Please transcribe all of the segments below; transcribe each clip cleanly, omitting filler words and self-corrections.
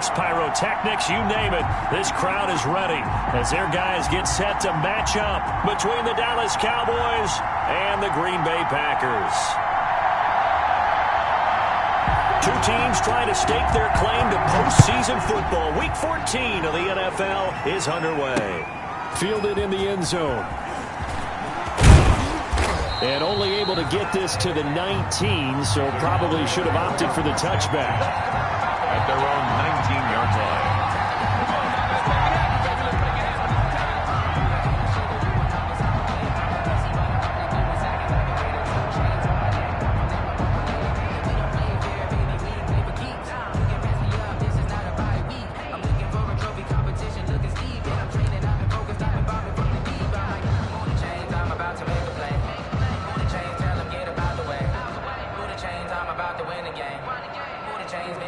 fireworks, pyrotechnics, you name it. This crowd is ready as their guys get set to match up between the Dallas Cowboys and the Green Bay Packers. Two teams trying to stake their claim to postseason football. Week 14 of the NFL is underway. Fielded in the end zone. And only able to get this to the 19, so probably should have opted for the touchback. At their own 19-yard line.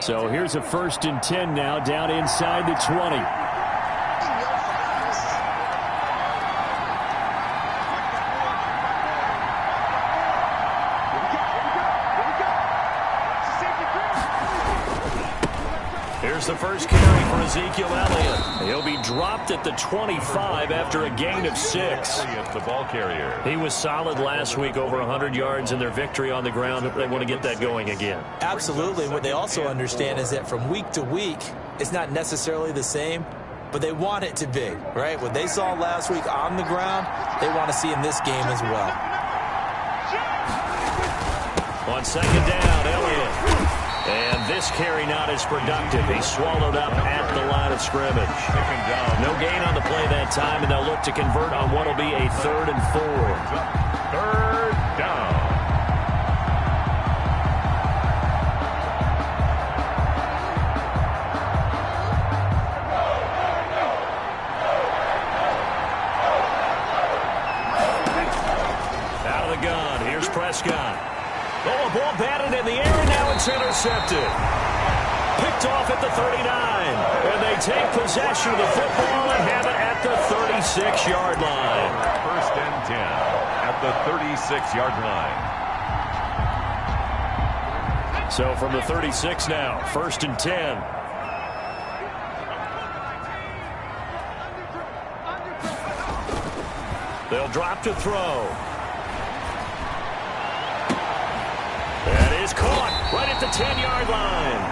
So here's a 1st and 10 now, down inside the 20. Here's the first carry for Ezekiel Elliott. He'll be dropped at the 25 after a gain of 6. The ball carrier. He was solid last week, over 100 yards in their victory on the ground. They want to get that going again. Absolutely. What they also understand is that from week to week, it's not necessarily the same, but they want it to be, right? What they saw last week on the ground, they want to see in this game as well. On 2nd down, Elliott. And this carry not as productive. He's swallowed up at the line of scrimmage. No gain on the play that time, and they'll look to convert on what will be a 3rd and 4. 3rd down. Out of the gun, here's Prescott. Oh, a ball batted in the air, and now it's intercepted. Picked off at the 39. And they take possession of the football and have it at the 36-yard line. 1st and 10 at the 36-yard line. So from the 36 now, 1st and 10. They'll drop to throw. That is caught right at the 10-yard line.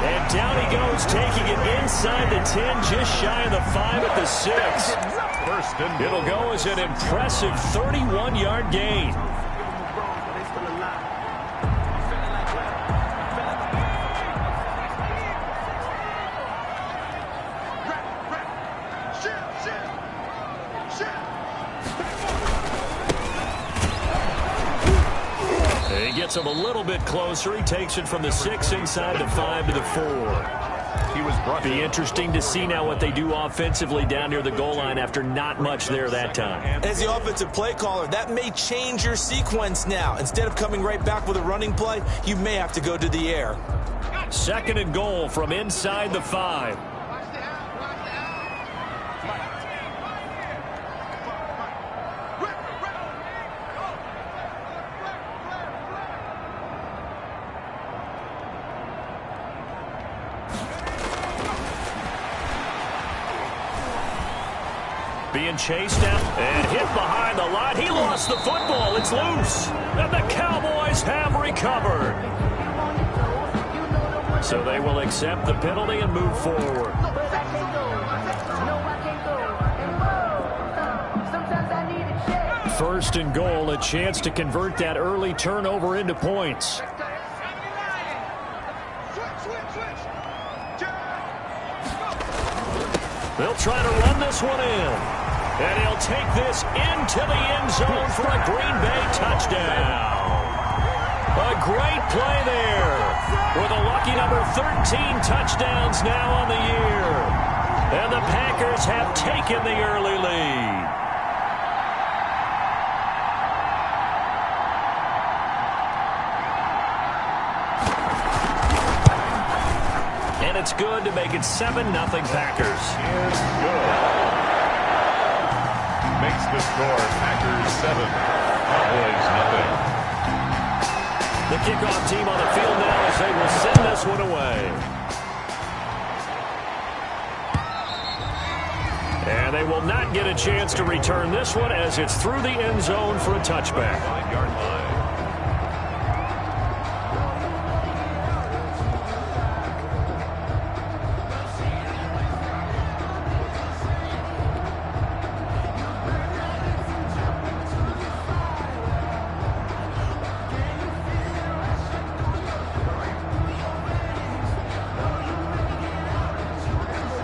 And down he goes, taking it inside the 10, just shy of the 5 at the 6. 1st and goal. It'll go as an impressive 31-yard gain. He gets him a little bit closer. He takes it from the 6 inside the 5 to the 4. He was brought. Be interesting to see now what they do offensively down near the goal line after not much there that time. As the offensive play caller, that may change your sequence now. Instead of coming right back with a running play, you may have to go to the air. 2nd and goal from inside the 5. Being chased out and hit behind the line. He lost the football. It's loose. And the Cowboys have recovered. So they will accept the penalty and move forward. First and goal, a chance to convert that early turnover into points. They'll try to run this one in. And he'll take this into the end zone for a Green Bay touchdown. A great play there with a lucky number 13 touchdowns now on the year. And the Packers have taken the early lead. And it's good to make it 7-0 Packers. It's good. Makes the score Packers 7, Cowboys nothing. The kickoff team on the field now as they will send this one away. And they will not get a chance to return this one as it's through the end zone for a touchback. 9-yard line.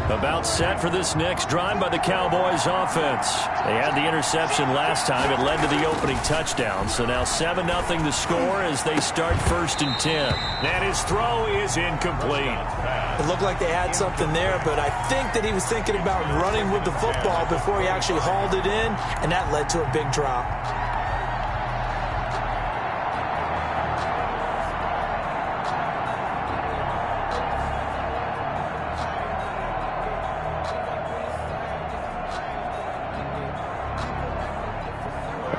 About set for this next drive by the Cowboys offense. They had the interception last time. It led to the opening touchdown. So now 7-0 the score as they start 1st and 10. And his throw is incomplete. It looked like they had something there, but I think that he was thinking about running with the football before he actually hauled it in, and that led to a big drop.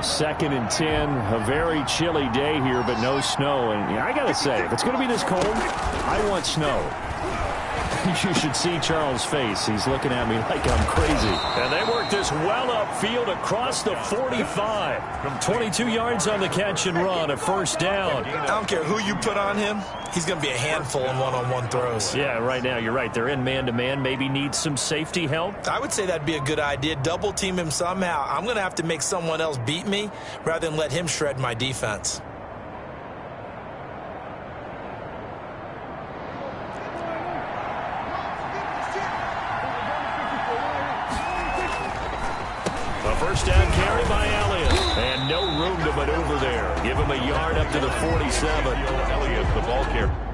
Second and 10, a very chilly day here, but no snow. And I got to say, if it's going to be this cold, I want snow. You should see Charles' face. He's looking at me like I'm crazy. And they work this well upfield across the 45. 22 yards on the catch and run, a 1st down. I don't care who you put on him. He's going to be a handful in one-on-one throws. Yeah, right now, you're right. They're in man-to-man. Maybe need some safety help. I would say that'd be a good idea. Double team him somehow. I'm going to have to make someone else beat me rather than let him shred my defense. A 1st down carry by Elliott. And no room to maneuver there. Give him a yard up to the 47. Elliott, the ball carrier.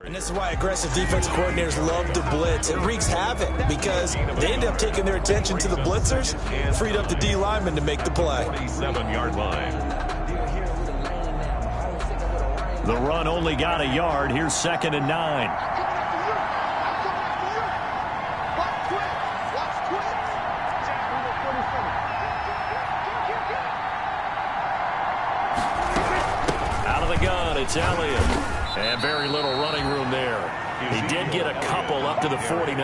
And this is why aggressive defensive coordinators love to blitz. It wreaks havoc because they end up taking their attention to the blitzers, freed up the D lineman to make the play. 47-yard line. The run only got a yard. Here's 2nd and 9. Out of the gun, it's Elliott. And very little running room there. He did get a couple up to the 49.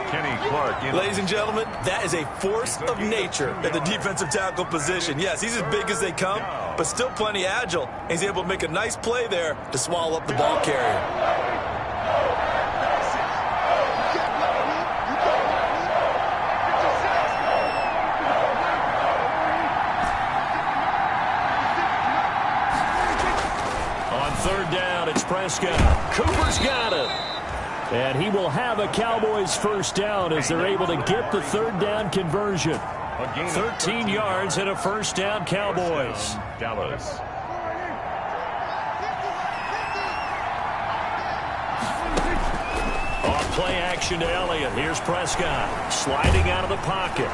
Kenny Clark. Ladies and gentlemen, that is a force of nature at the defensive tackle position. Yes, he's as big as they come, but still plenty agile. He's able to make a nice play there to swallow up the ball carrier. Prescott. Cooper's got it. And he will have a Cowboys 1st down as they're able to get the 3rd down conversion. 13 yards and a 1st down, Cowboys. Dallas. Off play action to Elliott. Here's Prescott sliding out of the pocket.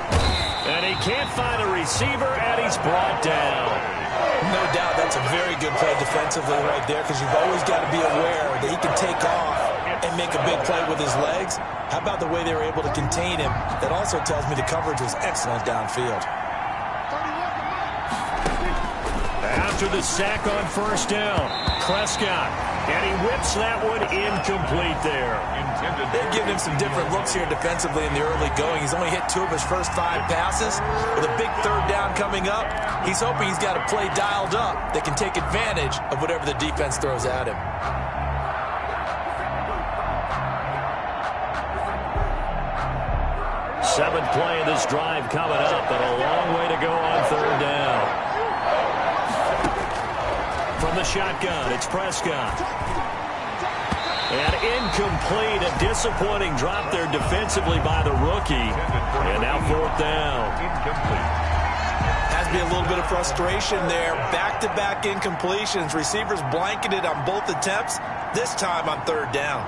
And he can't find a receiver, and he's brought down. No doubt that's a very good play defensively right there because you've always got to be aware that he can take off and make a big play with his legs. How about the way they were able to contain him? That also tells me the coverage was excellent downfield. After the sack on 1st down, Prescott, and he whips that one incomplete there. They've given him some different looks here defensively in the early going. He's only hit 2 of his first 5 passes. With a big 3rd down coming up, he's hoping he's got a play dialed up that can take advantage of whatever the defense throws at him. Seventh play of this drive coming up, but a long way to go on 3rd down. From the shotgun, it's Prescott. And incomplete. A disappointing drop there defensively by the rookie. And now 4th down. Incomplete. Has to be a little bit of frustration there. Back-to-back incompletions. Receivers blanketed on both attempts. This time on 3rd down.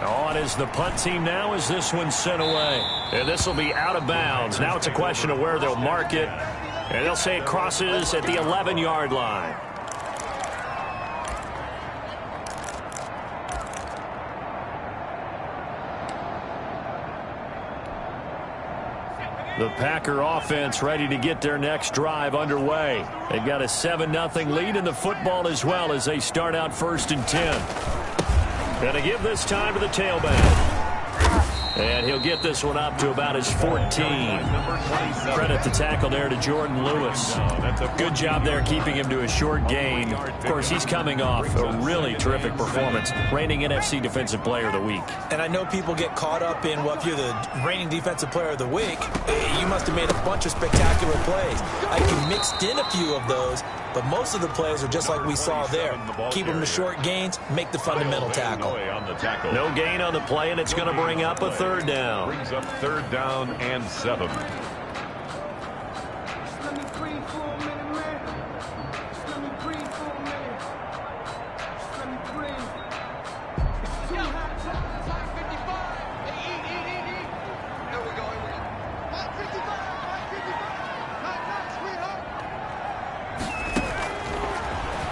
On is the punt team now as this one's sent away. And this will be out of bounds. Now it's a question of where they'll mark it. And they'll say it crosses at the 11-yard line. The Packer offense ready to get their next drive underway. They've got a 7-0 lead in the football as well as they start out 1st and 10. Going to give this time to the tailback. And he'll get this one up to about his 14. Credit the tackle there to Jordan Lewis. Good job there keeping him to a short gain. Of course, he's coming off a really terrific performance, reigning NFC Defensive Player of the Week. And I know people get caught up in, well, if you're the reigning Defensive Player of the Week, you must have made a bunch of spectacular plays. You mixed in a few of those, but most of the plays are just like we saw there. Keep them to short gains, make the fundamental tackle. No gain on the play, and it's going to bring up a 3rd down. Brings up 3rd down and 7.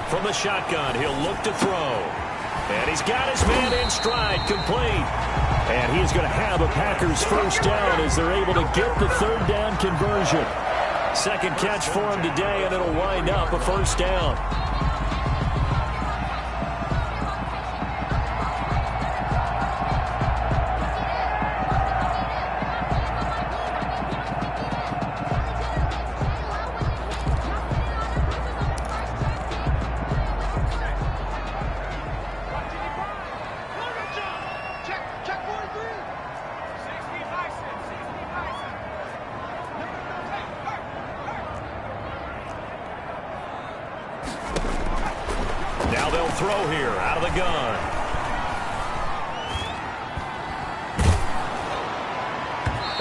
From the shotgun, he'll look to throw. And he's got his man in stride, complete. And he's going to have a Packers 1st down as they're able to get the 3rd down conversion. 2nd catch for him today, and it'll wind up a 1st down. Now they'll throw here out of the gun.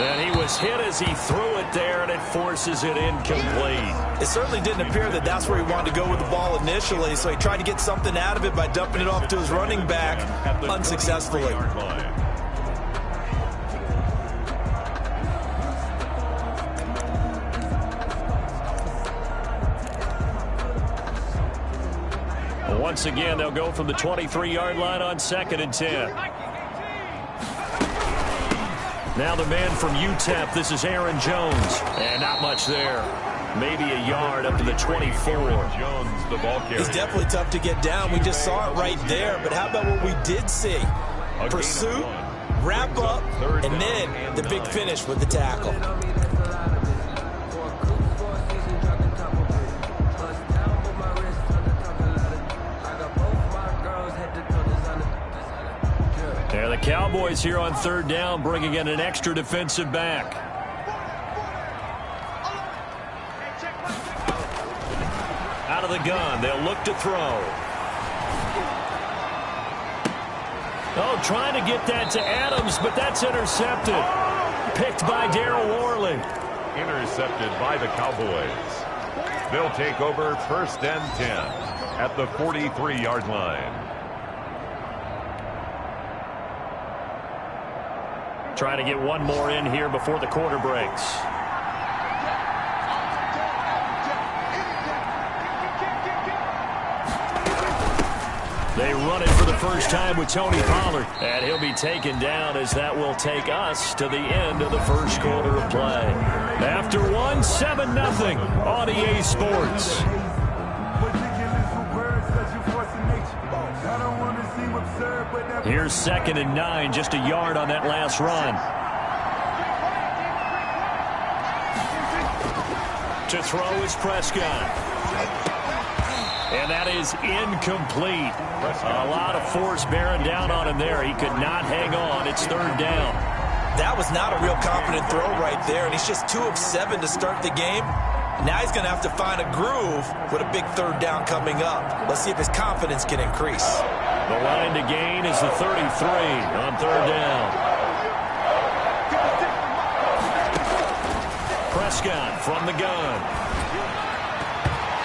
And he was hit as he threw it there, and it forces it incomplete. It certainly didn't appear that that's where he wanted to go with the ball initially, so he tried to get something out of it by dumping it off to his running back unsuccessfully. Once again, they'll go from the 23-yard line on 2nd and 10. Now the man from UTEP, this is Aaron Jones. And not much there. Maybe a yard up to the 24. Jones, the ball carrier. He's definitely tough to get down. We just saw it right there. But how about what we did see? Pursuit, wrap up, and then the big finish with the tackle. Yeah, the Cowboys here on 3rd down, bringing in an extra defensive back. Out of the gun, they'll look to throw. Oh, trying to get that to Adams, but that's intercepted. Picked by Darryl Worley. Intercepted by the Cowboys. They'll take over 1st and 10 at the 43-yard line. Trying to get one more in here before the quarter breaks. They run it for the first time with Tony Pollard. And he'll be taken down as that will take us to the end of the 1st quarter of play. After one, 7-0 on EA Sports. Here's 2nd and 9, just a yard on that last run. To throw is Prescott. And that is incomplete. A lot of force bearing down on him there. He could not hang on. It's 3rd down. That was not a real confident throw right there, and he's just 2 of 7 to start the game. Now he's going to have to find a groove with a big third down coming up. Let's see if his confidence can increase. The line to gain is the 33 on third down. Prescott from the gun.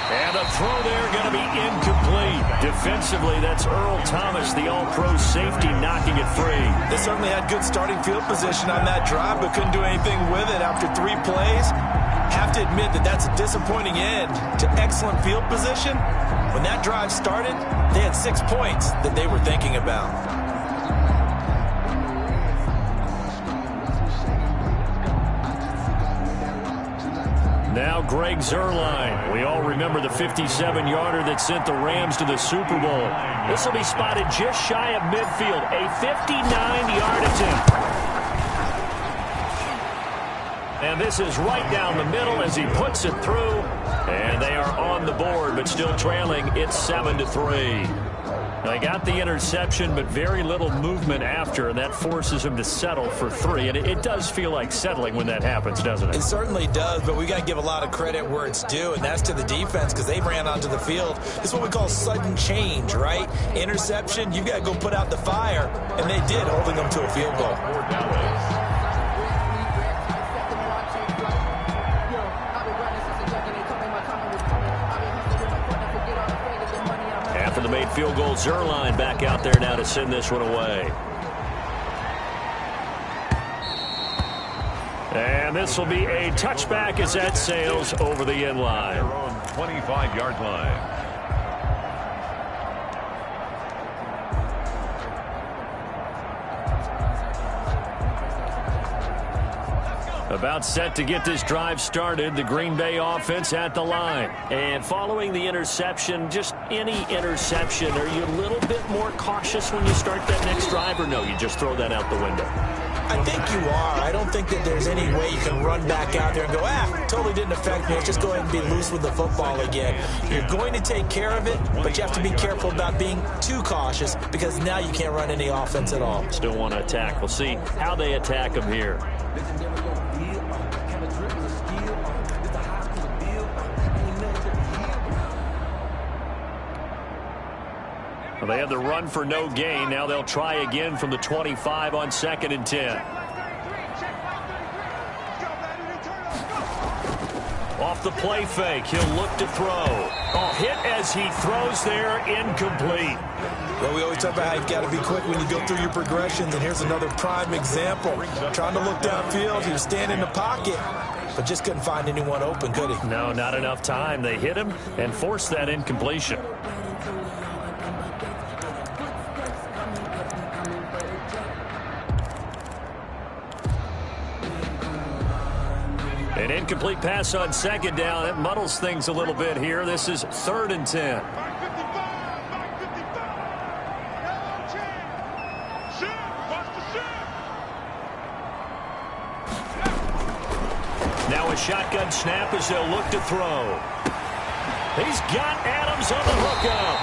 And a throw there going to be incomplete. Defensively, that's Earl Thomas, the all-pro safety, knocking it free. They certainly had good starting field position on that drive, but couldn't do anything with it after 3 plays. Have to admit that that's a disappointing end to excellent field position. When that drive started, they had 6 points that they were thinking about. Now Greg Zuerlein. We all remember the 57-yarder that sent the Rams to the Super Bowl. This will be spotted just shy of midfield. A 59-yard attempt. And this is right down the middle as he puts it through. And they are on the board, but still trailing. It's 7-3. They got the interception, but very little movement after, and that forces him to settle for 3. And it does feel like settling when that happens, doesn't it? It certainly does, but we got to give a lot of credit where it's due, and that's to the defense because they ran onto the field. It's what we call sudden change, right? Interception, you've got to go put out the fire, and they did, holding them to a field goal. After the made field goal, Zuerlein back out there now to send this one away. And this will be a touchback as that sails over the end line. Their own 25-yard line. About set to get this drive started, the Green Bay offense at the line. And following the interception, just any interception, are you a little bit more cautious when you start that next drive, or no, you just throw that out the window? I think you are. I don't think that there's any way you can run back out there and go, totally didn't affect me. Let's just go ahead and be loose with the football again. You're going to take care of it, but you have to be careful about being too cautious because now you can't run any offense at all. Still want to attack. We'll see how they attack them here. Well, they had the run for no gain. Now they'll try again from the 25 on 2nd and 10. Off the play fake, he'll look to throw. Hit as he throws there, incomplete. Well, we always talk about how you've got to be quick when you go through your progressions, and here's another prime example. Trying to look downfield, he was standing in the pocket, but just couldn't find anyone open, could he? No, not enough time. They hit him and forced that incompletion. An incomplete pass on 2nd down. It muddles things a little bit here. This is 3rd and 10. Now a shotgun snap as they'll look to throw. He's got Adams on the hookup.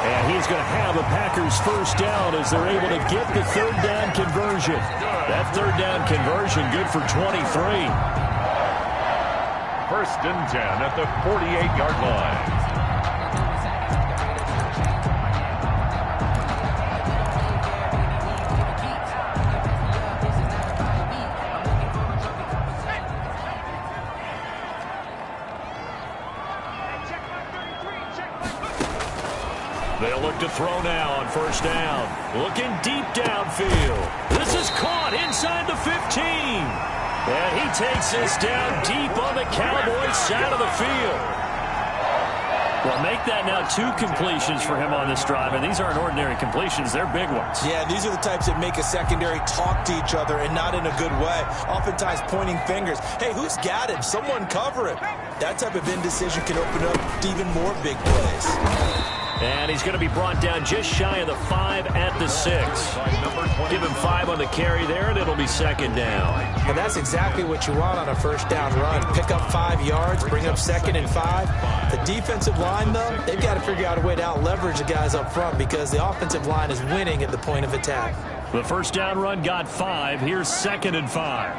And he's going to have a Packers first down as they're able to get the 3rd down conversion. That 3rd down conversion good for 23. 1st and 10 at the 48-yard line. They'll look to throw now on 1st down. Looking deep downfield. This is caught inside the 15. And he takes this down deep on the Cowboys side of the field. Well, make that now 2 completions for him on this drive, and these aren't ordinary completions. They're big ones. Yeah, these are the types that make a secondary talk to each other and not in a good way. Oftentimes pointing fingers. Hey, who's got him? Someone cover him. That type of indecision can open up even more big plays. And he's going to be brought down just shy of the 5 at the 6. Give him 5 on the carry there, and it'll be 2nd down. And that's exactly what you want on a 1st down run. Pick up 5 yards, bring up 2nd and 5. The defensive line, though, they've got to figure out a way to out-leverage the guys up front because the offensive line is winning at the point of attack. The first down run got 5. Here's 2nd and 5.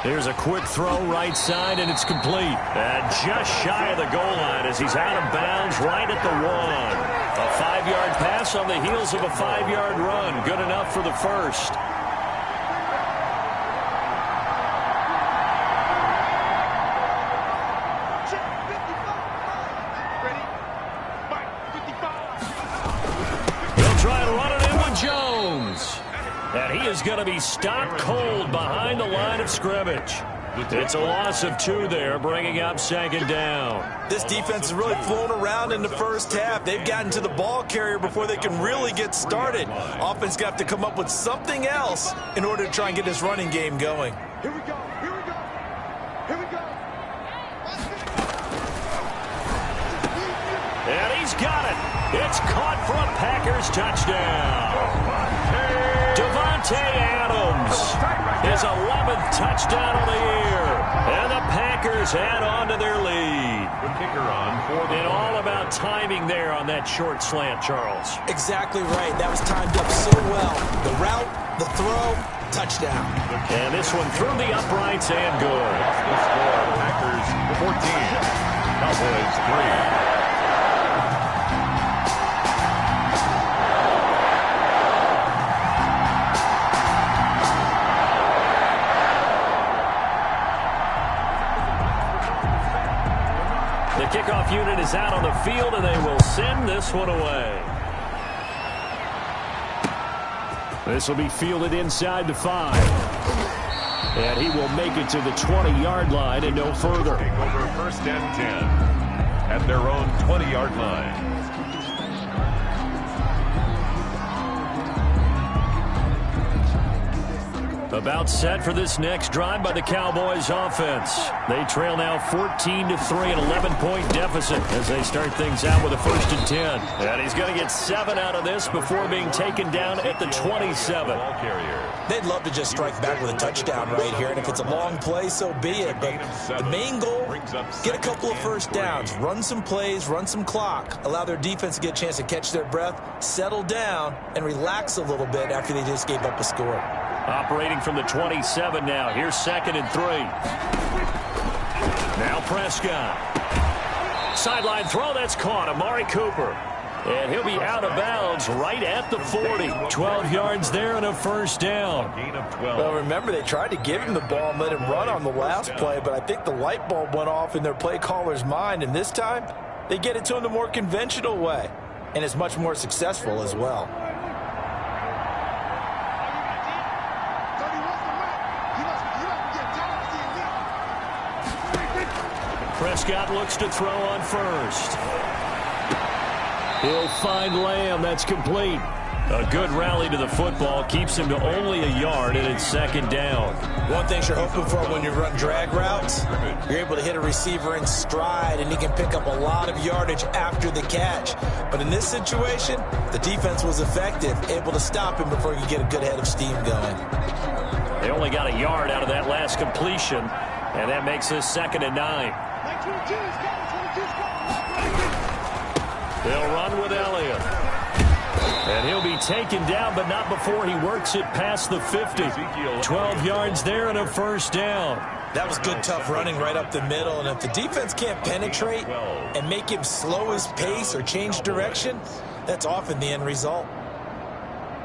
Here's a quick throw right side, and it's complete. And just shy of the goal line as he's out of bounds right at the 1. A 5-yard pass on the heels of a 5-yard run. Good enough for the first. And he is going to be stopped cold behind the line of scrimmage. It's a loss of 2 there, bringing up 2nd down. This defense has really flown around in the first half. They've gotten to the ball carrier before they can really get started. Offense got to come up with something else in order to try and get this running game going. Here we go. Here we go. Here we go. And he's got it. It's caught for a Packers touchdown. Davante Adams, his 11th touchdown of the year. And the Packers add on to their lead. The kicker on for the and all about timing there on that short slant, Charles. Exactly right. That was timed up so well. The route, the throw, touchdown. And this one through the uprights and good. The score, Packers 14, Cowboys 3. The kickoff unit is out on the field, and they will send this one away. This will be fielded inside the 5. And he will make it to the 20-yard line and no further. Take over 1st and 10 at their own 20-yard line. About set for this next drive by the Cowboys offense. They trail now 14-3, an 11-point deficit as they start things out with a 1st and 10. And he's going to get 7 out of this before being taken down at the 27. They'd love to just strike back with a touchdown right here, and if it's a long play, so be it. But the main goal, get a couple of first downs, run some plays, run some clock, allow their defense to get a chance to catch their breath, settle down, and relax a little bit after they just gave up a score. Operating from the 27 now. Here's 2nd and 3. Now Prescott. Sideline throw, that's caught. Amari Cooper. And he'll be out of bounds right at the 40. 12 yards there and a 1st down. Gain of 12. Well, remember, they tried to give him the ball and let him run on the last play, but I think the light bulb went off in their play caller's mind, and this time they get it to him the more conventional way, and it's much more successful as well. Prescott looks to throw on 1st. He'll find Lamb. That's complete. A good rally to the football keeps him to only a yard, and it's 2nd down. One thing you're hoping for when you run drag routes, you're able to hit a receiver in stride, and he can pick up a lot of yardage after the catch. But in this situation, the defense was effective, able to stop him before he could get a good head of steam going. They only got a yard out of that last completion, and that makes this 2nd and 9. They'll run with Elliott. And he'll be taken down, but not before he works it past the 50. 12 yards there and a 1st down. That was good, tough running right up the middle. And if the defense can't penetrate and make him slow his pace or change direction, that's often the end result.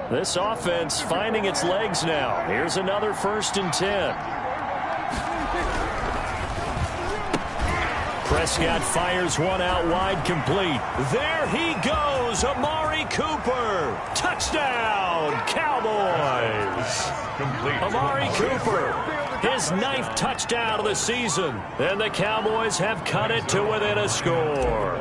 This offense finding its legs now. Here's another 1st and 10. Prescott fires one out wide, complete. There he goes, Amari Cooper. Touchdown, Cowboys. Complete. Amari Cooper, his 9th touchdown of the season. And the Cowboys have cut it to within a score.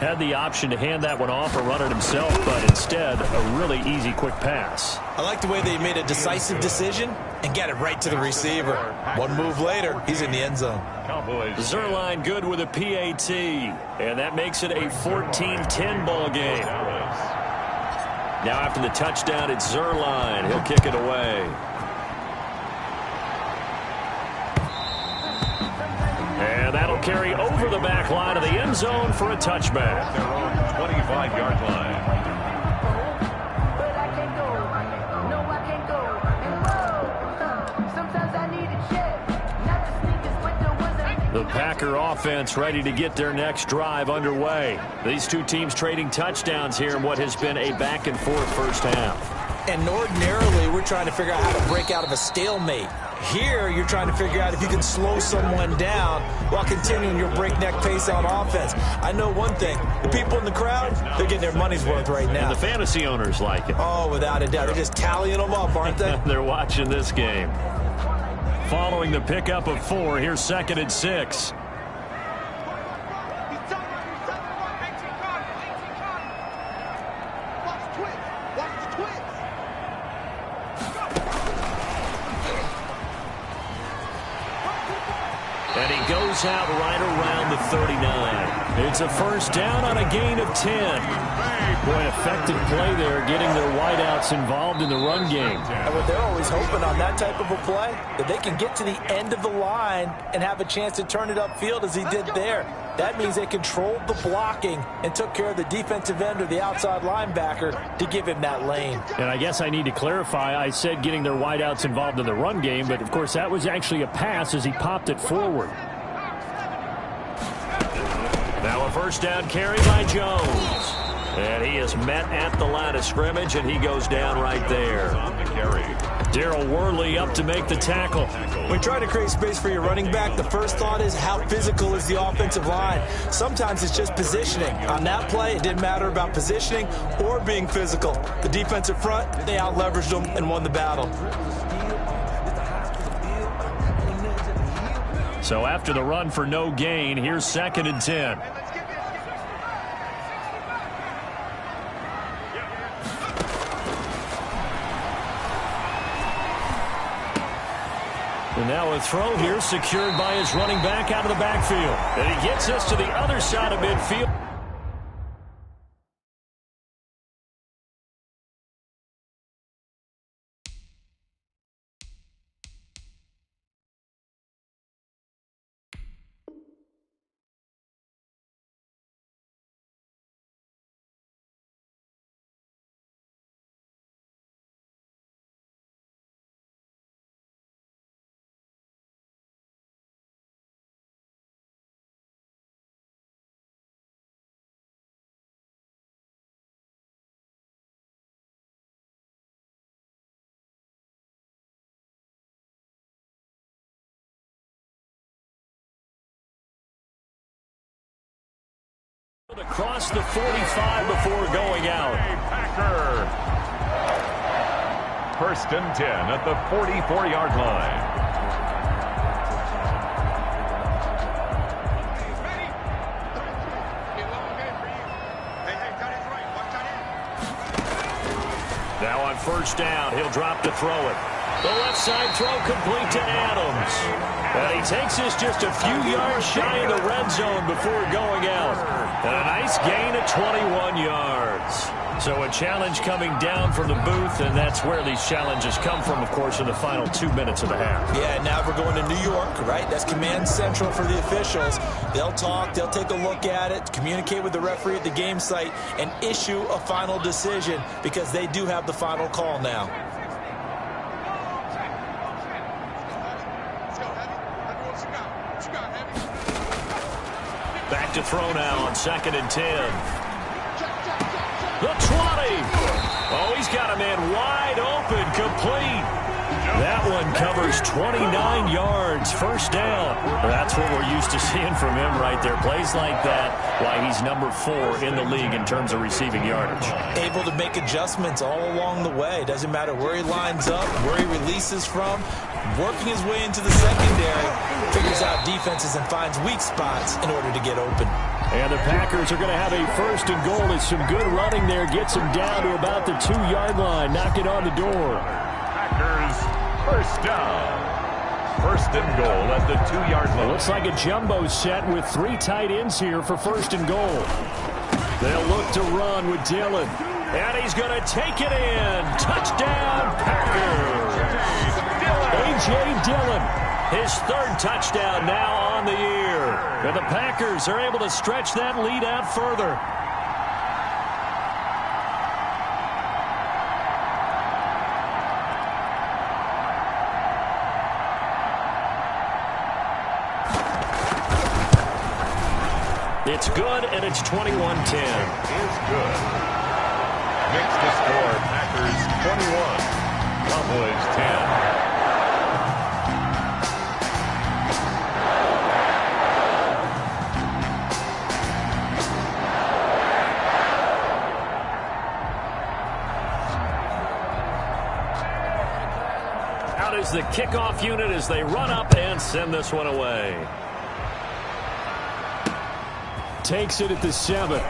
Had the option to hand that one off or run it himself, but instead, a really easy quick pass. I like the way they made a decisive decision and got it right to the receiver. One move later, he's in the end zone. Zerline good with a PAT, and that makes it a 14-10 ball game. Now after the touchdown, it's Zerline. He'll kick it away. And that'll carry over the back line of the end zone for a touchback. Their own 25-yard line. The Packer offense ready to get their next drive underway. These two teams trading touchdowns here in what has been a back-and-forth first half. And ordinarily, we're trying to figure out how to break out of a stalemate. Here, you're trying to figure out if you can slow someone down while continuing your breakneck pace on offense. I know one thing. The people in the crowd, they're getting their money's worth right now. And the fantasy owners like it. Oh, without a doubt. They're just tallying them up, aren't they? They're watching this game. Following the pickup of 4, here's 2nd and 6. And he goes out right around the 39. It's a first down on a gain of 10. Boy, effective play there, getting their wideouts involved in the run game. But they're always hoping on that type of a play that they can get to the end of the line and have a chance to turn it upfield as he did there. That means they controlled the blocking and took care of the defensive end or the outside linebacker to give him that lane. And I guess I need to clarify, I said getting their wideouts involved in the run game, but of course that was actually a pass as he popped it forward. Now a first down carry by Jones. And he is met at the line of scrimmage, and he goes down right there. On the carry. Darryl Worley up to make the tackle. When trying to create space for your running back, the first thought is how physical is the offensive line. Sometimes it's just positioning. On that play, it didn't matter about positioning or being physical. The defensive front, they out-leveraged them and won the battle. So after the run for no gain, here's 2nd and 10. And now a throw here secured by his running back out of the backfield. And he gets us to the other side of midfield. Across the 45 before going out. Packer. 1st and 10 at the 44-yard line. Now on first down, he'll drop to throw it. The left side throw complete to Adams. And he takes us just a few yards shy of the red zone before going out. And a nice gain of 21 yards. So a challenge coming down from the booth, and that's where these challenges come from, of course, in the final 2 minutes of the half. Yeah, now we're going to New York, right? That's command central for the officials. They'll talk, they'll take a look at it, communicate with the referee at the game site, and issue a final decision because they do have the final call now. Back to throw now on 2nd and 10. The 20. Oh, he's got a man wide open, complete. That one covers 29 yards, first down. That's what we're used to seeing from him right there. Plays like that, why he's number 4 in the league in terms of receiving yardage. Able to make adjustments all along the way. Doesn't matter where he lines up, where he releases from. Working his way into the secondary, figures out defenses and finds weak spots in order to get open. And the Packers are going to have a 1st and goal. It's some good running there. Gets him down to about the 2-yard line. Knock it on the door. Packers first down. 1st and goal at the 2-yard line. Looks like a jumbo set with 3 tight ends here for 1st and goal. They'll look to run with Dillon. And he's going to take it in. Touchdown, Packers. A.J. Dillon, his 3rd touchdown now on the year. And the Packers are able to stretch that lead out further. It's good, and it's 21-10. Is good. Makes the score Packers 21, Cowboys 10. Out is the kickoff unit as they run up and send this one away. Takes it at the 7.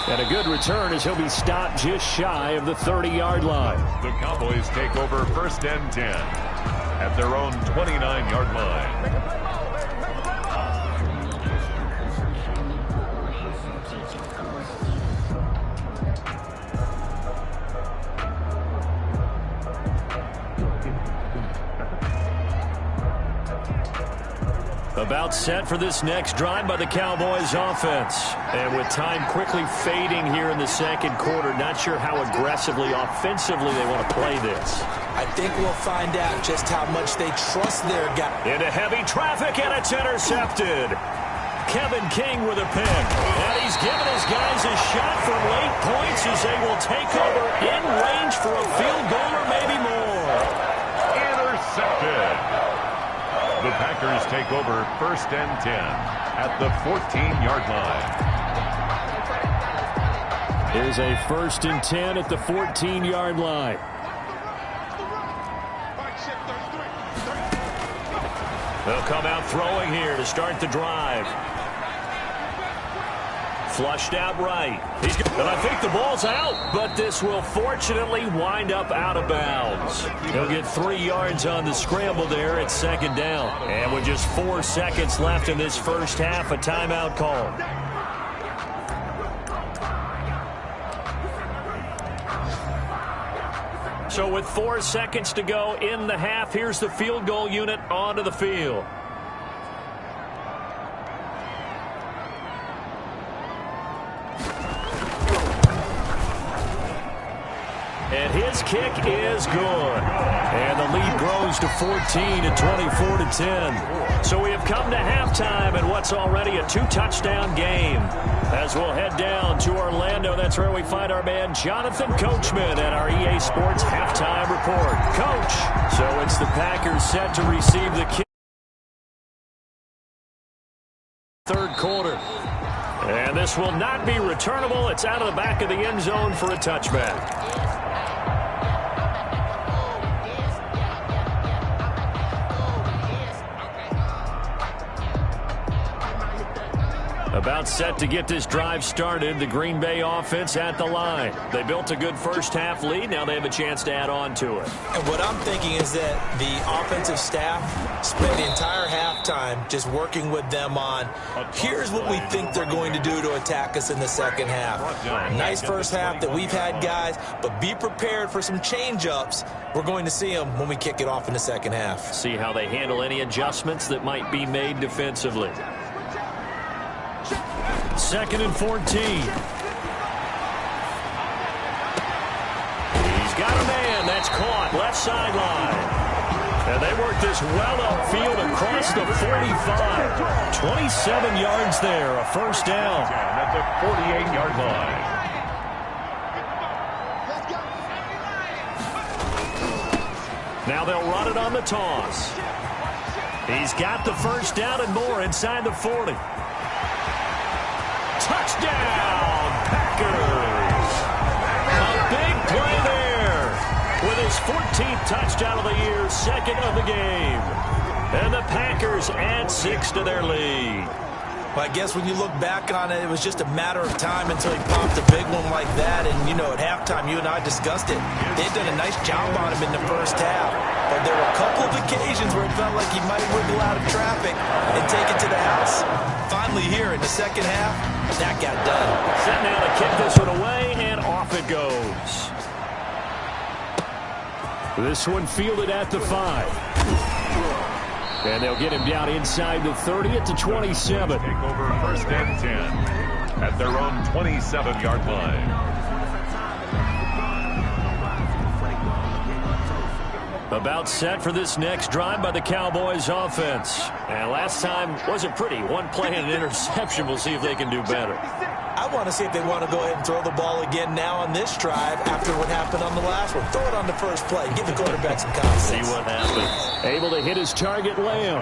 And a good return as he'll be stopped just shy of the 30-yard line. The Cowboys take over 1st and 10 at their own 29-yard line. About set for this next drive by the Cowboys offense. And with time quickly fading here in the second quarter, not sure how aggressively, offensively they want to play this. I think we'll find out just how much they trust their guy. Into heavy traffic, and it's intercepted. Kevin King with a pick. And he's given his guys a shot for late points as they will take over in range for a field goal or maybe more. Intercepted. The Packers take over 1st and 10 at the 14-yard line. Here's a 1st and 10 at the 14-yard line. They'll come out throwing here to start the drive. Flushed out right. And I think the ball's out, but this will fortunately wind up out of bounds. He'll get 3 yards on the scramble there at 2nd down. And with just 4 seconds left in this first half, a timeout call. So with 4 seconds to go in the half, here's the field goal unit onto the field. And his kick is good. And the lead grows to 14 at 24-10. So we have come to halftime in what's already a 2-touchdown game. As we'll head down to Orlando, that's where we find our man Jonathan Coachman at our EA Sports Halftime Report. Coach, so it's the Packers set to receive the kick. 3rd quarter. And this will not be returnable. It's out of the back of the end zone for a touchback. About set to get this drive started, the Green Bay offense at the line. They built a good first half lead. Now they have a chance to add on to it. And what I'm thinking is that the offensive staff spent the entire halftime just working with them on, here's what we think they're going to do to attack us in the second half. Nice first half that we've had, guys, but be prepared for some change-ups. We're going to see them when we kick it off in the second half. See how they handle any adjustments that might be made defensively. 2nd and 14. He's got a man. That's caught. Left sideline. And they work this well upfield across the 45. 27 yards there. A 1st down. At the 48-yard line. Now they'll run it on the toss. He's got the 1st down and more inside the 40. Touchdown, Packers! A big play there with his 14th touchdown of the year, 2nd of the game. And the Packers add 6 to their lead. Well, I guess when you look back on it, it was just a matter of time until he popped a big one like that. And, you know, at halftime, you and I discussed it. They'd done a nice job on him in the first half. But there were a couple of occasions where it felt like he might wiggle out of traffic and take it to the house. Finally here in the second half, that got done. Set now to kick this one away, and off it goes. This one fielded at the 5. And they'll get him down inside the 30 at the 27. Take over first and 10 at their own 27-yard line. About set for this next drive by the Cowboys offense. And last time wasn't pretty. One play and an interception. We'll see if they can do better. I want to see if they want to go ahead and throw the ball again now on this drive after what happened on the last one. Throw it on the first play. Give the quarterback some confidence. See what happens. Able to hit his target, Lamb.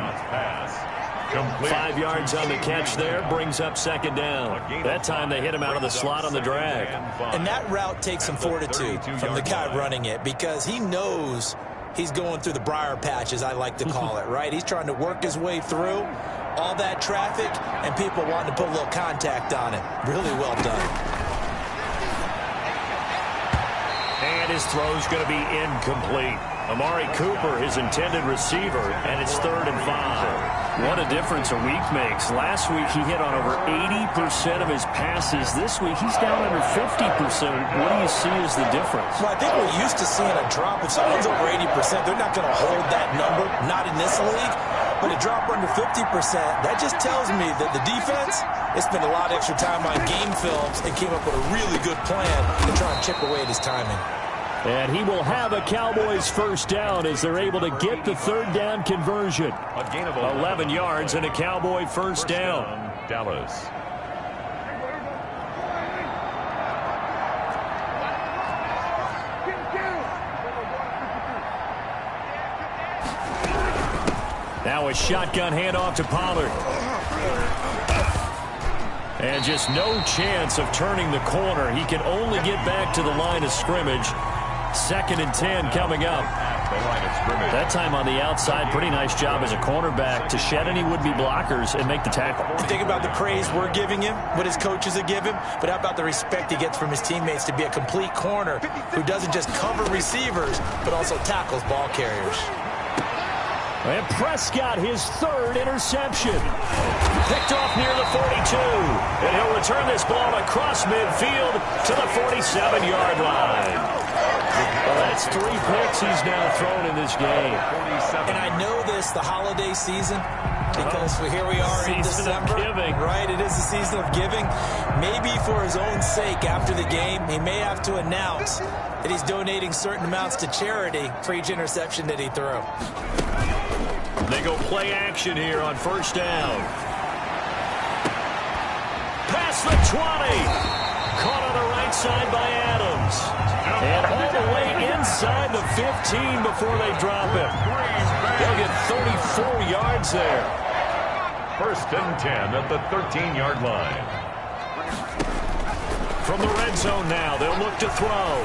5 yards on the catch there. Brings up second down. That time they hit him out of the slot on the drag. And that route takes some fortitude from the guy running it because he knows he's going through the briar patch, as I like to call it, right? He's trying to work his way through all that traffic and people wanting to put a little contact on it. Really well done. And his throw's going to be incomplete. Amari Cooper, his intended receiver, and it's 3rd and 5. What a difference a week makes. Last week he hit on over 80% of his passes. This week he's down under 50%. What do you see as the difference? Well, I think we're used to seeing a drop. If someone's over 80%, they're not going to hold that number, not in this league. But a drop under 50%, that just tells me that the defense has spent a lot of extra time on game films and came up with a really good plan to try and chip away at his timing. And he will have a Cowboys first down as they're able to get the 3rd down conversion. A gain of 11 yards and a Cowboy first down. Dallas. Now a shotgun handoff to Pollard. And just no chance of turning the corner. He can only get back to the line of scrimmage. 2nd and 10 coming up. That time on the outside, pretty nice job as a cornerback to shed any would-be blockers and make the tackle. Think about the praise we're giving him, what his coaches have given him, but how about the respect he gets from his teammates to be a complete corner who doesn't just cover receivers, but also tackles ball carriers. And Prescott, his 3rd interception. Picked off near the 42. And he'll return this ball across midfield to the 47-yard line. Well, that's 3 picks he's now thrown in this game. And I know this, the holiday season, because here we are in December. Right, it is the season of giving. Maybe for his own sake after the game, he may have to announce that he's donating certain amounts to charity for each interception that he threw. They go play action here on first down. Past the 20. Caught on the right side by Adams. And all the way inside the 15 before they drop him. They'll get 34 yards there. 1st and 10 at the 13-yard line. From the red zone now, they'll look to throw.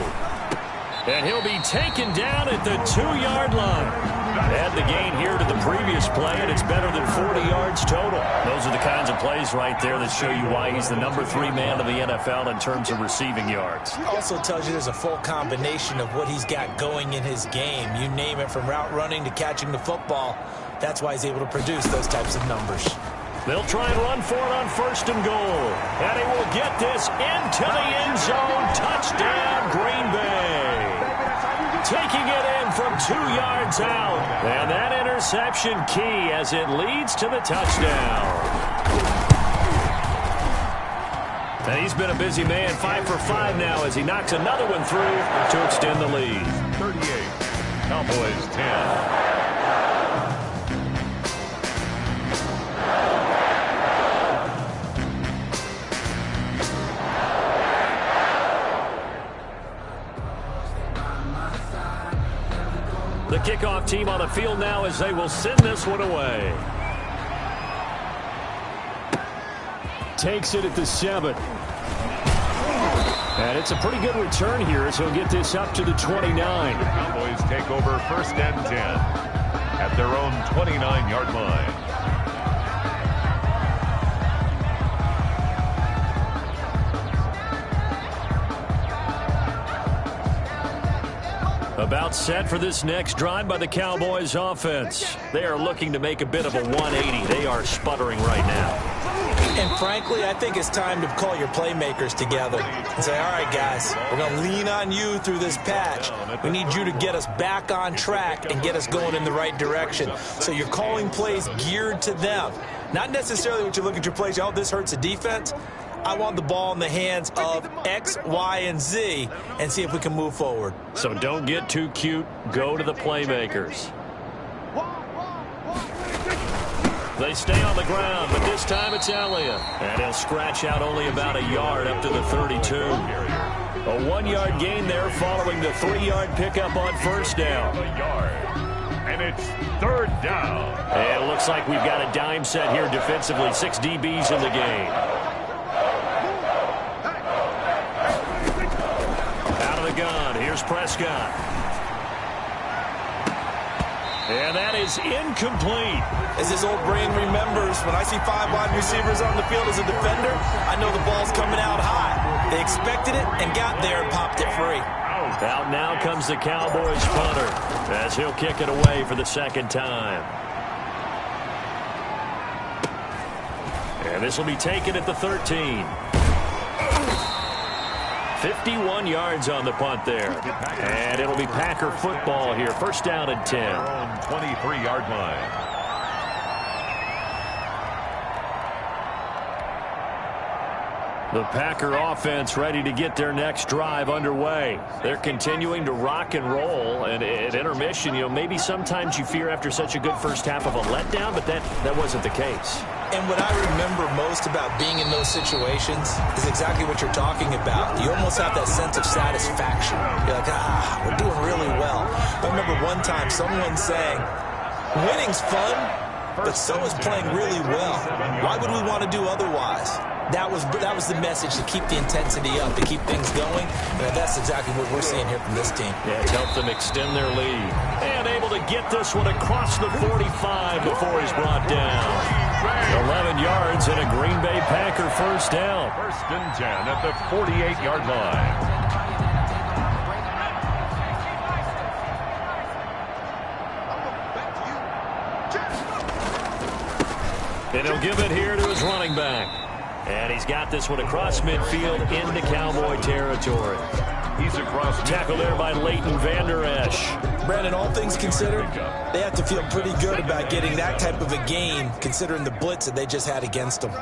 And he'll be taken down at the 2-yard line. Add the gain here to the previous play, and it's better than 40 yards total. Those are the kinds of plays right there that show you why he's the number 3 man of the NFL in terms of receiving yards. Also tells you there's a full combination of what he's got going in his game. You name it, from route running to catching the football. That's why he's able to produce those types of numbers. They'll try and run for it on 1st and goal. And he will get this into the end zone. Touchdown, Green Bay. Taking it in from 2 yards out. And that interception key as it leads to the touchdown. And he's been a busy man, 5 for 5 now as he knocks another one through to extend the lead. 38, Cowboys 10. The kickoff team on the field now as they will send this one away. Takes it at the 7. And it's a pretty good return here as he'll get this up to the 29. The Cowboys take over 1st and 10 at their own 29-yard line. About set for this next drive by the Cowboys offense. They are looking to make a bit of a 180. They are sputtering right now. And frankly, I think it's time to call your playmakers together and say, all right, guys, we're going to lean on you through this patch. We need you to get us back on track and get us going in the right direction. So you're calling plays geared to them. Not necessarily what you look at your plays, oh, this hurts the defense. I want the ball in the hands of X, Y, and Z and see if we can move forward. So don't get too cute. Go to the playmakers. They stay on the ground, but this time it's Elliott. And he'll scratch out only about a yard up to the 32. A 1-yard gain there following the 3-yard pickup on first down. And it's third down. And it looks like we've got a dime set here defensively. 6 DBs in the game. Out of the gun, here's Prescott. And that is incomplete. As this old brain remembers, when I see 5 wide receivers on the field as a defender, I know the ball's coming out high. They expected it and got there and popped it free. Out now comes the Cowboys punter as he'll kick it away for the second time. And this will be taken at the 13. 51 yards on the punt there. And it'll be Packer football here. First down and 10. 23-yard line. The Packer offense ready to get their next drive underway. They're continuing to rock and roll, and at intermission, maybe sometimes you fear after such a good first half of a letdown, but that wasn't the case. And what I remember most about being in those situations is exactly what you're talking about. You almost have that sense of satisfaction. You're like, we're doing really well. I remember one time someone saying, winning's fun, but so is playing really well. Why would we want to do otherwise? That was the message, to keep the intensity up, to keep things going. And that's exactly what we're seeing here from this team. Yeah, it's helped them extend their lead. And able to get this one across the 45 before he's brought down. 11 yards and a Green Bay Packer first down. First and 10 at the 48-yard line. And he'll give it here to his running back. And he's got this one across midfield into Cowboy territory. He's across. Tackle there by Leighton Vander Esch. Brandon, all things considered, they have to feel pretty good about getting that type of a gain, considering the blitz that they just had against them.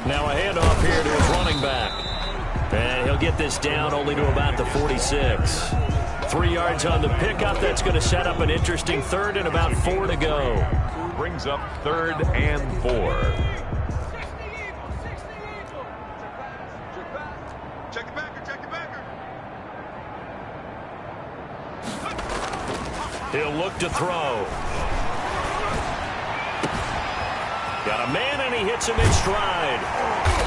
Now a handoff here to his running back. And he'll get this down only to about the 46. 3 yards on the pickup. That's going to set up an interesting third and about 4 to go. Brings up 3rd and 4. Check it back. He'll look to throw. Got a man, and he hits him in stride.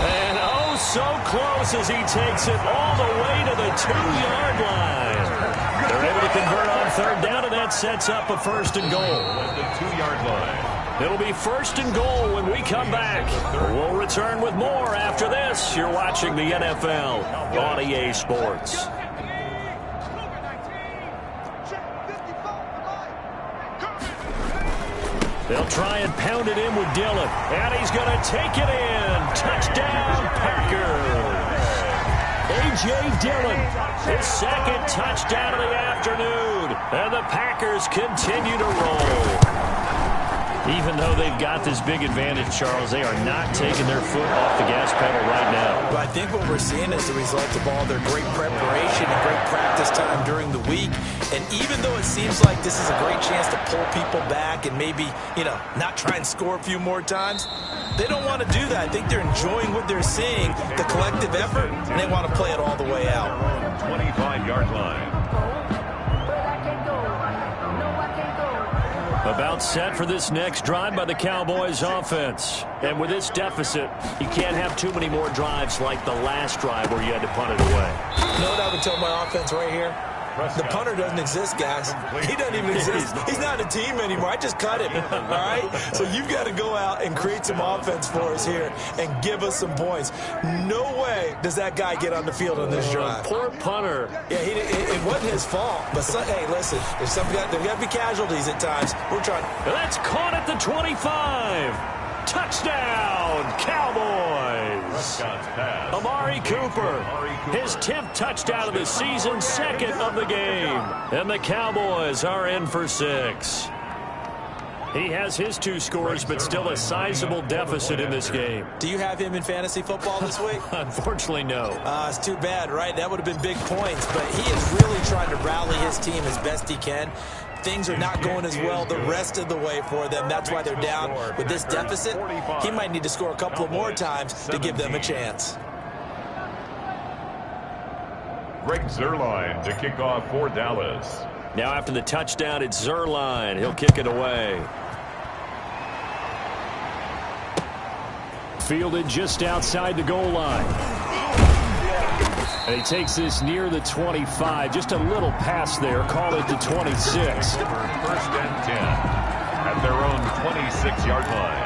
And oh, so close as he takes it all the way to the 2-yard line. They're able to convert on third down, and that sets up a first and goal. At the 2-yard line. It'll be first and goal when we come back. We'll return with more after this. You're watching the NFL on EA Sports. They'll try and pound it in with Dillon. And he's going to take it in. Touchdown, Packers. A.J. Dillon, his second touchdown of the afternoon. And the Packers continue to roll. Even though they've got this big advantage, Charles, they are not taking their foot off the gas pedal right now. But I think what we're seeing is the result of all their great preparation and great practice time during the week. And even though it seems like this is a great chance to pull people back and maybe, not try and score a few more times, they don't want to do that. I think they're enjoying what they're seeing, the collective effort, and they want to play it all the way out. 25-yard line. About set for this next drive by the Cowboys offense. And with this deficit, you can't have too many more drives like the last drive where you had to punt it away. You know what I would tell my offense right here? The punter doesn't exist, guys. He doesn't even exist. He's not a team anymore. I just cut him, all right? So you've got to go out and create some offense for us here and give us some points. No way does that guy get on the field on this drive. Poor punter. Yeah, it wasn't his fault. But, hey, listen, there's got to be casualties at times. We're trying. That's caught at the 25. Touchdown, Cowboys. Amari Cooper, his 10th touchdown of the season, 2nd of the game. And the Cowboys are in for 6. He has his 2 scores, but still a sizable deficit in this game. Do you have him in fantasy football this week? Unfortunately, no. It's too bad, right? That would have been big points. But he is really trying to rally his team as best he can. Things are not going as well the rest of the way for them. That's why they're down with this deficit. He might need to score a couple of more times to give them a chance. Greg Zuerlein to kick off for Dallas. Now after the touchdown, it's Zuerlein. He'll kick it away. Fielded just outside the goal line. And he takes this near the 25. Just a little pass there. Call it the 26. First and 10 at their own 26-yard line.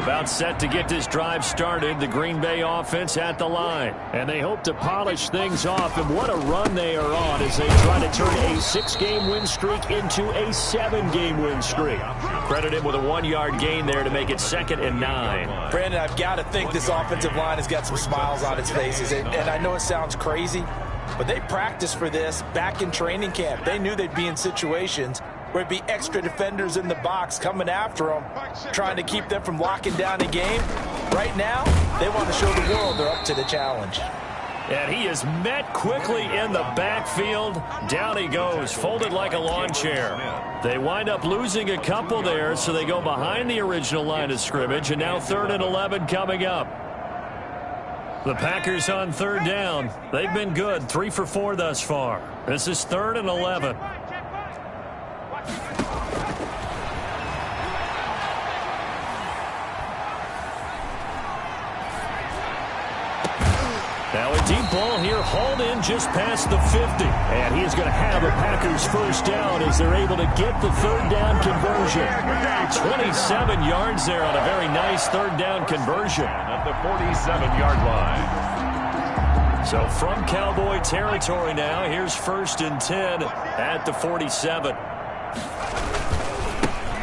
About set to get this drive started, the Green Bay offense at the line. And they hope to polish things off. And what a run they are on as they try to turn a 6-game win streak into a 7-game win streak. Credit him with a 1-yard gain there to make it 2nd and 9. Brandon, I've got to think this offensive line has got some smiles on its faces. And I know it sounds crazy, but they practiced for this back in training camp. They knew they'd be in situations where it'd be extra defenders in the box coming after them, trying to keep them from locking down a game. Right now, they want to show the world they're up to the challenge. And he is met quickly in the backfield. Down he goes, folded like a lawn chair. They wind up losing a couple there, so they go behind the original line of scrimmage, and now 3rd and 11 coming up. The Packers on 3rd down. They've been good, 3 for 4 thus far. This is 3rd and 11. Now a deep ball here, hauled in just past the 50. And he is going to have a Packers first down as they're able to get the 3rd down conversion. 27 yards there on a very nice 3rd down conversion. At the 47-yard line. So from Cowboy territory now, here's 1st and 10 at the 47.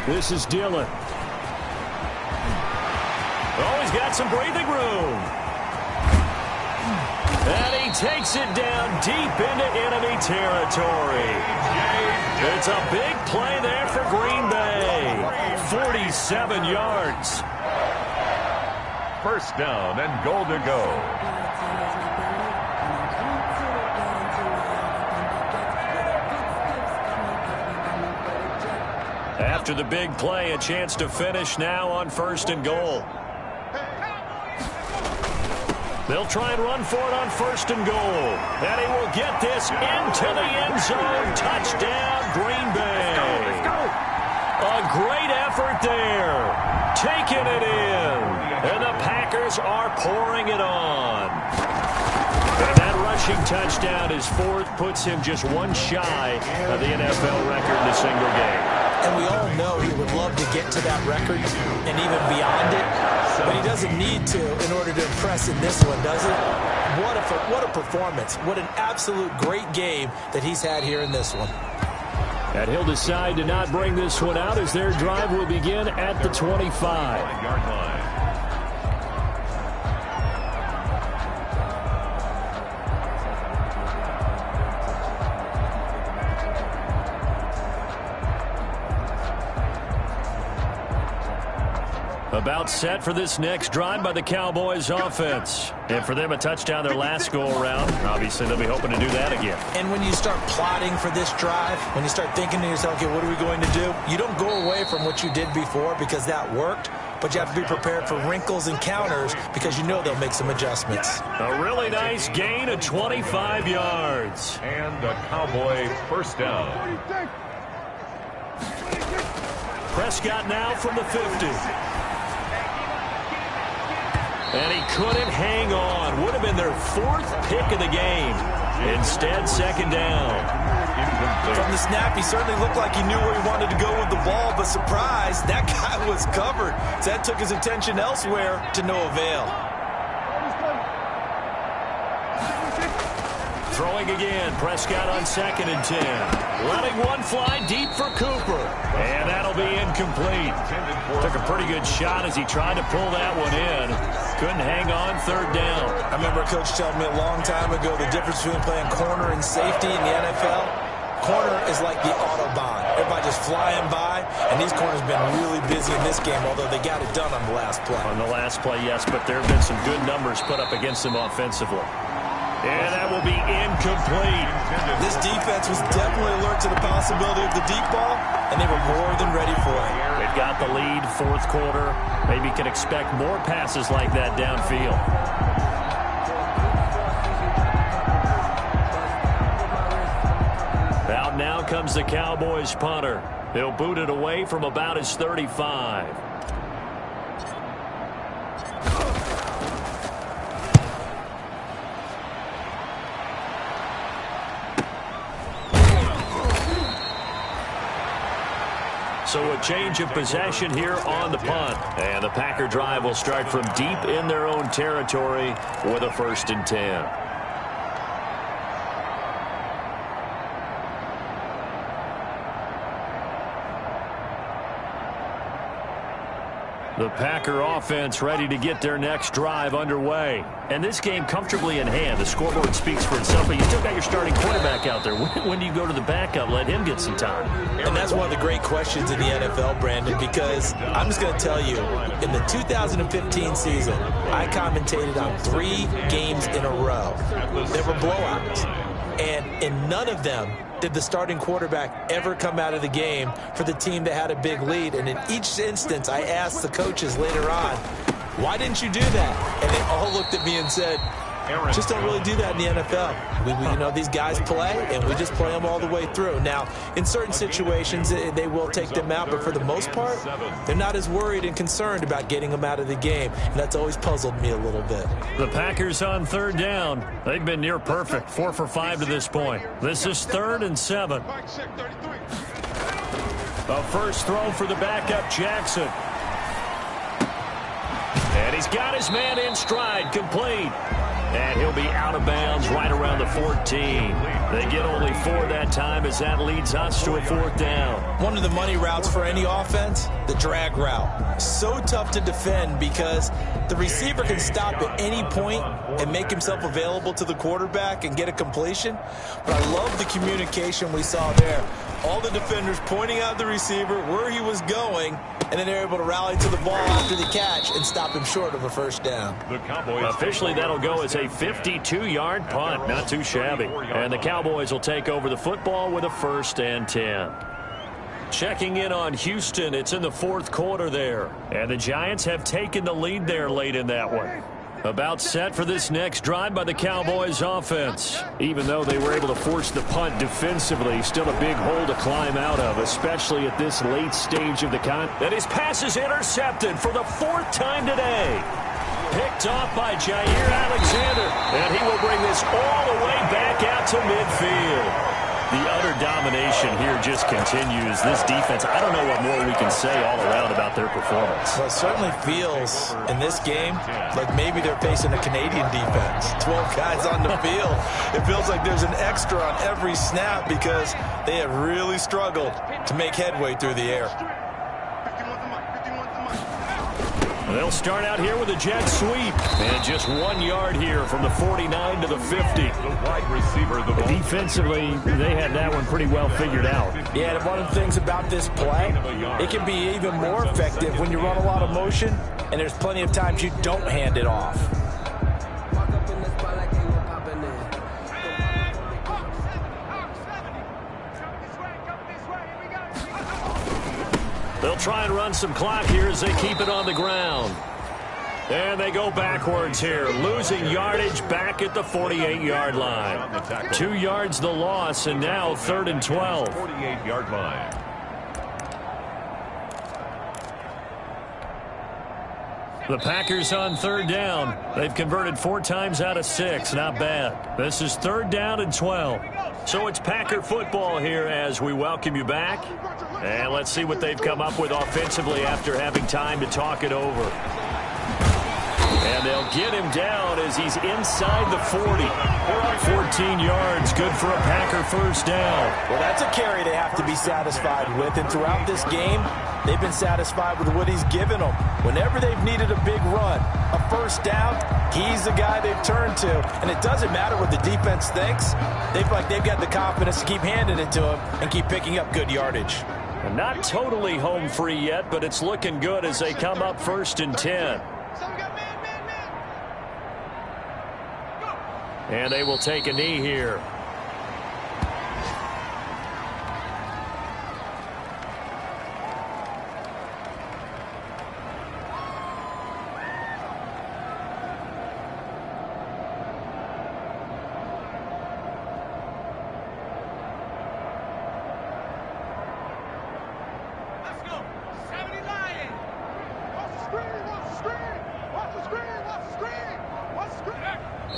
This is Dillon. Oh, he's got some breathing room. And he takes it down deep into enemy territory. It's a big play there for Green Bay. 47 yards. First down and goal to go. After the big play, a chance to finish now on 1st and goal. They'll try and run for it on 1st and goal. And he will get this into the end zone. Touchdown, Green Bay. Let's go. A great effort there. Taking it in. And the Packers are pouring it on. And that rushing touchdown, his 4th, puts him just 1 shy of the NFL record in a single game. And we all know he would love to get to that record and even beyond it. But he doesn't need to in order to impress in this one, does he? What a performance. What an absolute great game that he's had here in this one. And he'll decide to not bring this one out as their drive will begin at the 25-yard line. About set for this next drive by the Cowboys offense. And for them, a touchdown their last go-around. Obviously, they'll be hoping to do that again. And when you start plotting for this drive, when you start thinking to yourself, okay, what are we going to do? You don't go away from what you did before because that worked, but you have to be prepared for wrinkles and counters because you know they'll make some adjustments. A really nice gain of 25 yards. And a Cowboy first down. Prescott now from the 50. And he couldn't hang on. Would have been their 4th pick of the game. Instead, 2nd down. From the snap, he certainly looked like he knew where he wanted to go with the ball, but surprise, that guy was covered. So that took his attention elsewhere to no avail. Throwing again, Prescott on 2nd and 10. Letting one fly deep for Cooper. And that'll be incomplete. Took a pretty good shot as he tried to pull that one in. Couldn't hang on, 3rd down. I remember a coach telling me a long time ago the difference between playing corner and safety in the NFL. Corner is like the Autobahn. Everybody just flying by, and these corners have been really busy in this game, although they got it done on the last play. On the last play, yes, but there have been some good numbers put up against them offensively. And that will be incomplete. This defense was definitely alert to the possibility of the deep ball, and they were more than ready for it. They've got the lead, 4th quarter. Maybe can expect more passes like that downfield. Out now comes the Cowboys punter. He'll boot it away from about his 35. So a change of possession here on the punt. And the Packer drive will start from deep in their own territory with a 1st and 10. The Packer offense ready to get their next drive underway. And this game comfortably in hand. The scoreboard speaks for itself, but you still got your starting quarterback out there. When do you go to the backup? Let him get some time. And that's one of the great questions in the NFL, Brandon, because I'm just going to tell you, in the 2015 season, I commentated on 3 games in a row. There were blowouts. And in none of them did the starting quarterback ever come out of the game for the team that had a big lead. And in each instance, I asked the coaches later on, why didn't you do that? And they all looked at me and said, just don't really do that in the NFL. You know, these guys play, and we just play them all the way through. Now, in certain situations, they will take them out, but for the most part, they're not as worried and concerned about getting them out of the game, and that's always puzzled me a little bit. The Packers on 3rd down. They've been near perfect, 4 for 5 to this point. This is 3rd and 7. A first throw for the backup, Jackson. And he's got his man in stride, complete. And he'll be out of bounds right around the 14. They get only 4 that time as that leads us to a 4th down. One of the money routes for any offense, the drag route. So tough to defend because the receiver can stop at any point and make himself available to the quarterback and get a completion. But I love the communication we saw there. All the defenders pointing out the receiver, where he was going, and then they're able to rally to the ball after the catch and stop him short of a 1st down. Officially, that'll go as a 52-yard punt. Not too shabby. And the Cowboys will take over the football with a 1st and 10. Checking in on Houston, it's in the 4th quarter there. And the Giants have taken the lead there late in that one. About set for this next drive by the Cowboys offense. Even though they were able to force the punt defensively, still a big hole to climb out of, especially at this late stage of the contest. And his pass is intercepted for the 4th time today. Picked off by Jair Alexander, and he will bring this all the way back out to midfield. The utter domination here just continues. This defense, I don't know what more we can say all around about their performance. Well, it certainly feels in this game like maybe they're facing a Canadian defense. 12 guys on the field. It feels like there's an extra on every snap because they have really struggled to make headway through the air. They'll start out here with a jet sweep. And just 1 yard here from the 49 to the 50. The wide receiver, Defensively, they had that one pretty well figured out. Yeah, and one of the things about this play, it can be even more effective when you run a lot of motion, and there's plenty of times you don't hand it off. They'll try and run some clock here as they keep it on the ground. And they go backwards here, losing yardage back at the 48-yard line. 2 yards the loss, and now 3rd and 12. 48-yard line. The Packers on third down. They've converted 4 times out of 6. Not bad. This is third down and 12. So it's Packer football here as we welcome you back. And let's see what they've come up with offensively after having time to talk it over. And they'll get him down as he's inside the 40. We're up 14 yards. Good for a Packer first down. Well, that's a carry they have to be satisfied with. And throughout this game, they've been satisfied with what he's given them. Whenever they've needed a big run, a first down, he's the guy they've turned to. And it doesn't matter what the defense thinks. They've got the confidence to keep handing it to him and keep picking up good yardage. And not totally home free yet, but it's looking good as they come up first and 10. And they will take a knee here.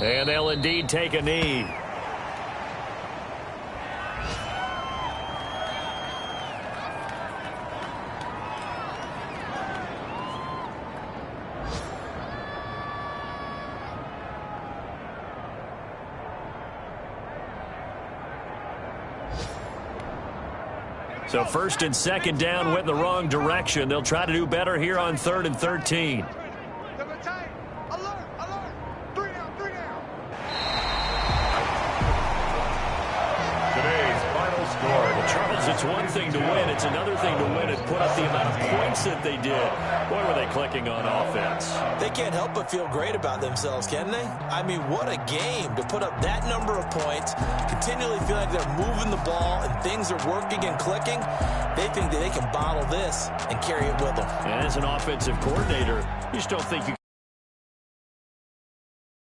And they'll indeed take a knee. So first and second down went the wrong direction. They'll try to do better here on 3rd and 13. It's one thing to win. It's another thing to win and put up the amount of points that they did. Boy, were they clicking on offense. They can't help but feel great about themselves, can they? I mean, what a game to put up that number of points, continually feel like they're moving the ball and things are working and clicking. They think that they can bottle this and carry it with them. And as an offensive coordinator, you just don't think you